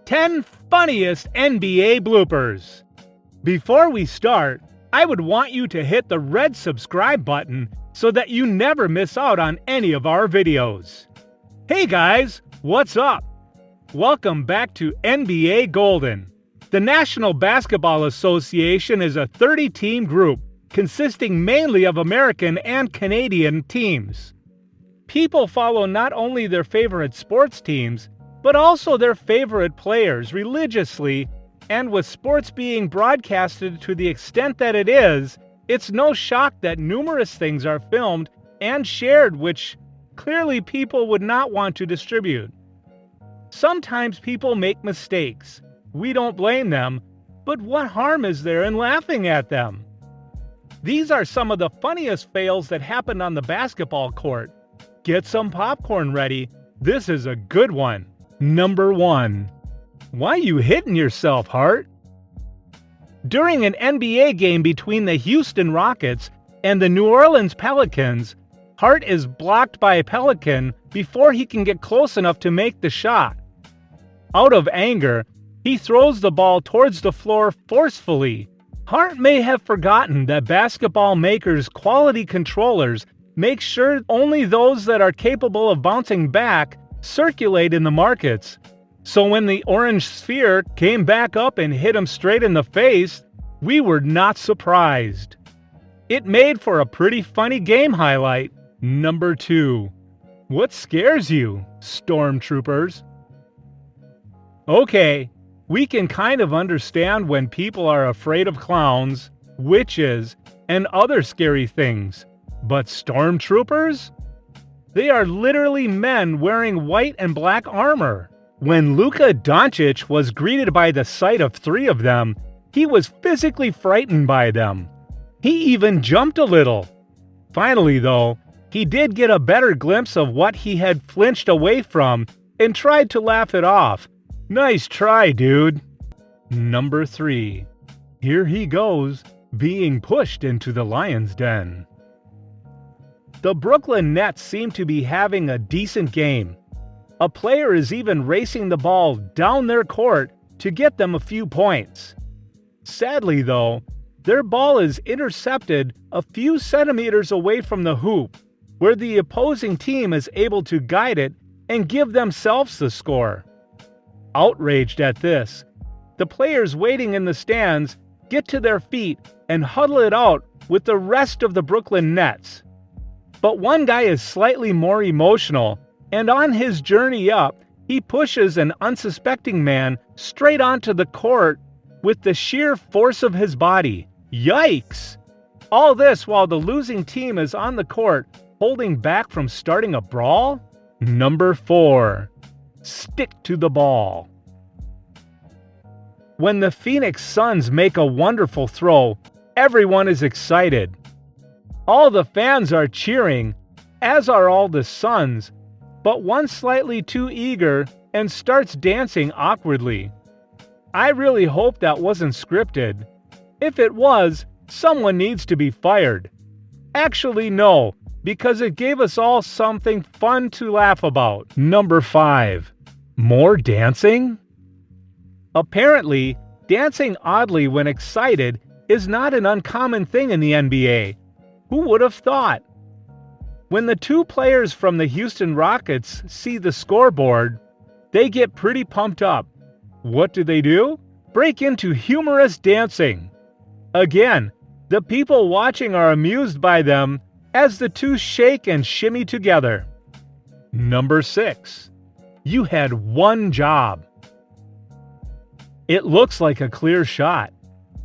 10 Funniest NBA Bloopers. Before we start, I would want you to hit the red subscribe button so that you never miss out on any of our videos. Hey guys, what's up? Welcome back to NBA Golden. The National Basketball Association is a 30-team group consisting mainly of American and Canadian teams. People follow not only their favorite sports teams, but also their favorite players religiously, and with sports being broadcasted to the extent that it is, it's no shock that numerous things are filmed and shared which clearly people would not want to distribute. Sometimes people make mistakes. We don't blame them, but what harm is there in laughing at them? These are some of the funniest fails that happened on the basketball court. Get some popcorn ready. This is a good one. Number 1. Why you hitting yourself, Hart? During an NBA game between the Houston Rockets and the New Orleans Pelicans, Hart is blocked by a Pelican before he can get close enough to make the shot. Out of anger, he throws the ball towards the floor forcefully. Hart may have forgotten that basketball makers' quality controllers make sure only those that are capable of bouncing back circulate in the markets. So when the orange sphere came back up and hit him straight in the face, we were not surprised. It made for a pretty funny game highlight. Number 2. What scares you, Stormtroopers? Okay, we can kind of understand when people are afraid of clowns, witches, and other scary things. But Stormtroopers? They are literally men wearing white and black armor. When Luka Doncic was greeted by the sight of 3 of them, he was physically frightened by them. He even jumped a little. Finally, though, he did get a better glimpse of what he had flinched away from and tried to laugh it off. Nice try, dude. Number 3. Here he goes, being pushed into the lion's den. The Brooklyn Nets seem to be having a decent game. A player is even racing the ball down their court to get them a few points. Sadly, though, their ball is intercepted a few centimeters away from the hoop, where the opposing team is able to guide it and give themselves the score. Outraged at this, the players waiting in the stands get to their feet and huddle it out with the rest of the Brooklyn Nets. But one guy is slightly more emotional, and on his journey up, he pushes an unsuspecting man straight onto the court with the sheer force of his body. Yikes! All this while the losing team is on the court, holding back from starting a brawl? Number 4. Stick to the ball. When the Phoenix Suns make a wonderful throw, everyone is excited. All the fans are cheering, as are all the Suns, but one slightly too eager and starts dancing awkwardly. I really hope that wasn't scripted. If it was, someone needs to be fired. Actually, no, because it gave us all something fun to laugh about. Number 5. More dancing? Apparently, dancing oddly when excited is not an uncommon thing in the NBA. Who would have thought? When the 2 players from the Houston Rockets see the scoreboard, they get pretty pumped up. What do? Break into humorous dancing. Again, the people watching are amused by them as the 2 shake and shimmy together. Number 6. You had one job. It looks like a clear shot.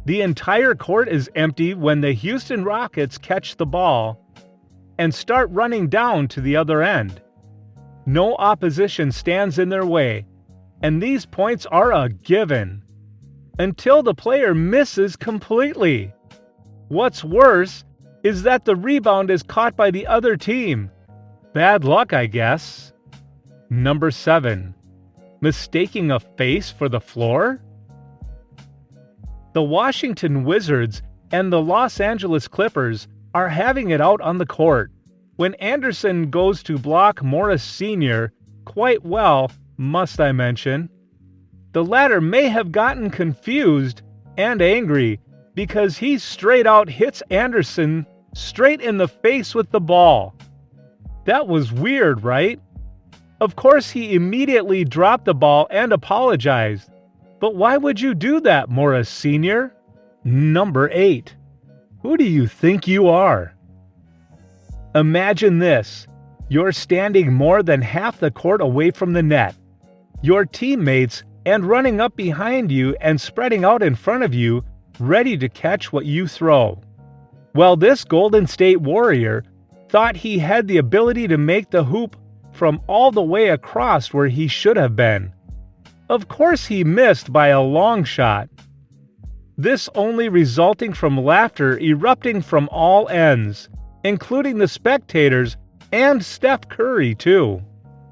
The entire court is empty when the Houston Rockets catch the ball and start running down to the other end. No opposition stands in their way, and these points are a given, until the player misses completely. What's worse is that the rebound is caught by the other team. Bad luck, I guess. Number 7. Mistaking a face for the floor? The Washington Wizards and the Los Angeles Clippers are having it out on the court when Anderson goes to block Morris Sr. quite well, must I mention. The latter may have gotten confused and angry because he straight out hits Anderson straight in the face with the ball. That was weird, right? Of course, he immediately dropped the ball and apologized. But why would you do that, Morris Sr.? Number 8. Who do you think you are? Imagine this. You're standing more than half the court away from the net. Your teammates and running up behind you and spreading out in front of you, ready to catch what you throw. Well, this Golden State Warrior thought he had the ability to make the hoop from all the way across where he should have been. Of course he missed by a long shot. This only resulting from laughter erupting from all ends, including the spectators and Steph Curry too.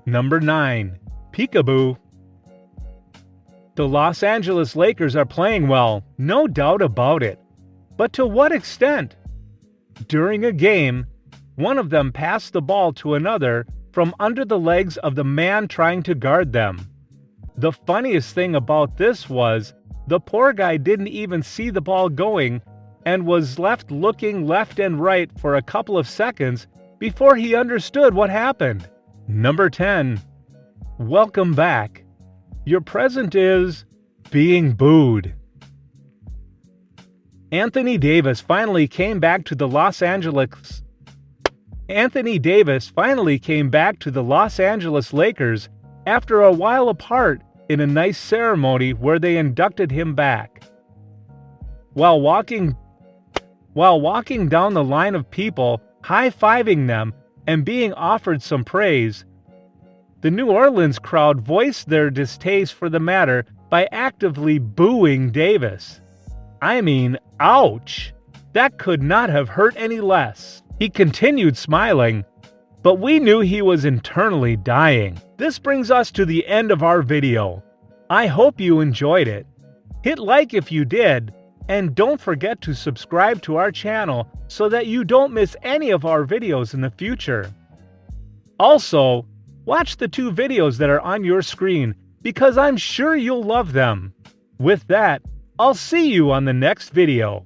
Number 9. Peekaboo. The Los Angeles Lakers are playing well, no doubt about it. But to what extent? During a game, one of them passed the ball to another from under the legs of the man trying to guard them. The funniest thing about this was the poor guy didn't even see the ball going and was left looking left and right for a couple of seconds before he understood what happened. Number 10. Welcome back. Your present is being booed. Anthony Davis finally came back to the Los Angeles Lakers after a while apart in a nice ceremony where they inducted him back. While walking down the line of people, high-fiving them and being offered some praise, the New Orleans crowd voiced their distaste for the matter by actively booing Davis. I mean, ouch! That could not have hurt any less. He continued smiling, but we knew he was internally dying. This brings us to the end of our video. I hope you enjoyed it. Hit like if you did, and don't forget to subscribe to our channel so that you don't miss any of our videos in the future. Also, watch the 2 videos that are on your screen because I'm sure you'll love them. With that, I'll see you on the next video.